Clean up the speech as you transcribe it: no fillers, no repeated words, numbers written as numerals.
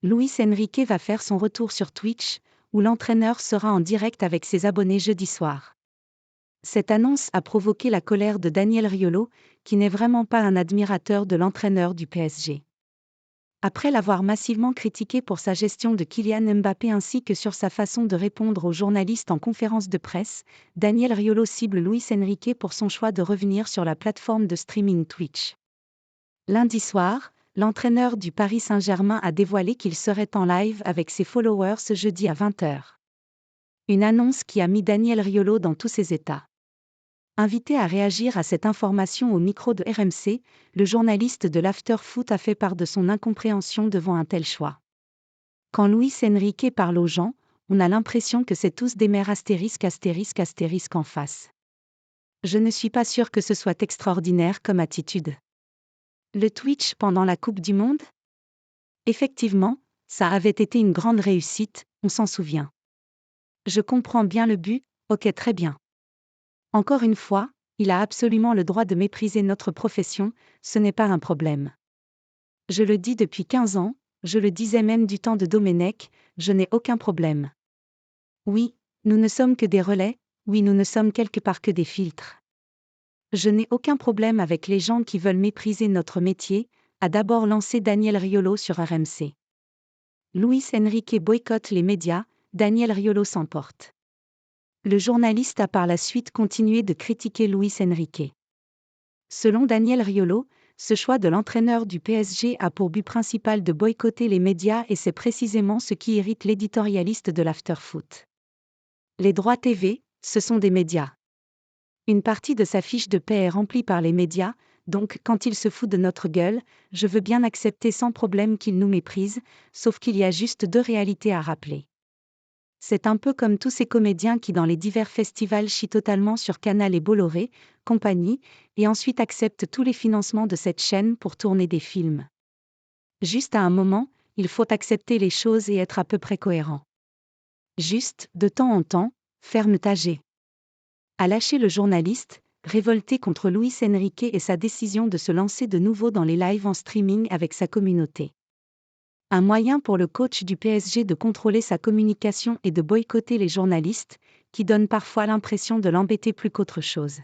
Luis Enrique va faire son retour sur Twitch, où l'entraîneur sera en direct avec ses abonnés jeudi soir. Cette annonce a provoqué la colère de Daniel Riolo, qui n'est vraiment pas un admirateur de l'entraîneur du PSG. Après l'avoir massivement critiqué pour sa gestion de Kylian Mbappé ainsi que sur sa façon de répondre aux journalistes en conférence de presse, Daniel Riolo cible Luis Enrique pour son choix de revenir sur la plateforme de streaming Twitch. Lundi soir, l'entraîneur du Paris Saint-Germain a dévoilé qu'il serait en live avec ses followers ce jeudi à 20h. Une annonce qui a mis Daniel Riolo dans tous ses états. Invité à réagir à cette information au micro de RMC, le journaliste de l'After-Foot a fait part de son incompréhension devant un tel choix. Quand Luis Enrique parle aux gens, on a l'impression que c'est tous des mères astérisque en face. Je ne suis pas sûr que ce soit extraordinaire comme attitude. Le Twitch pendant la Coupe du Monde ? Effectivement, ça avait été une grande réussite, on s'en souvient. Je comprends bien le but, ok très bien. Encore une fois, il a absolument le droit de mépriser notre profession, ce n'est pas un problème. Je le dis depuis 15 ans, je le disais même du temps de Domenech, je n'ai aucun problème. Oui, nous ne sommes que des relais, oui nous ne sommes quelque part que des filtres. Je n'ai aucun problème avec les gens qui veulent mépriser notre métier, a d'abord lancé Daniel Riolo sur RMC. Luis Enrique boycotte les médias, Daniel Riolo s'emporte. Le journaliste a par la suite continué de critiquer Luis Enrique. Selon Daniel Riolo, ce choix de l'entraîneur du PSG a pour but principal de boycotter les médias et c'est précisément ce qui irrite l'éditorialiste de l'After-Foot. Les droits TV, ce sont des médias. Une partie de sa fiche de paie est remplie par les médias, donc quand il se fout de notre gueule, je veux bien accepter sans problème qu'il nous méprise, sauf qu'il y a juste deux réalités à rappeler. C'est un peu comme tous ces comédiens qui dans les divers festivals chient totalement sur Canal et Bolloré, compagnie, et ensuite acceptent tous les financements de cette chaîne pour tourner des films. Juste à un moment, il faut accepter les choses et être à peu près cohérent. Juste, de temps en temps, ferme ta G. A lâché le journaliste, révolté contre Luis Enrique et sa décision de se lancer de nouveau dans les lives en streaming avec sa communauté. Un moyen pour le coach du PSG de contrôler sa communication et de boycotter les journalistes, qui donnent parfois l'impression de l'embêter plus qu'autre chose.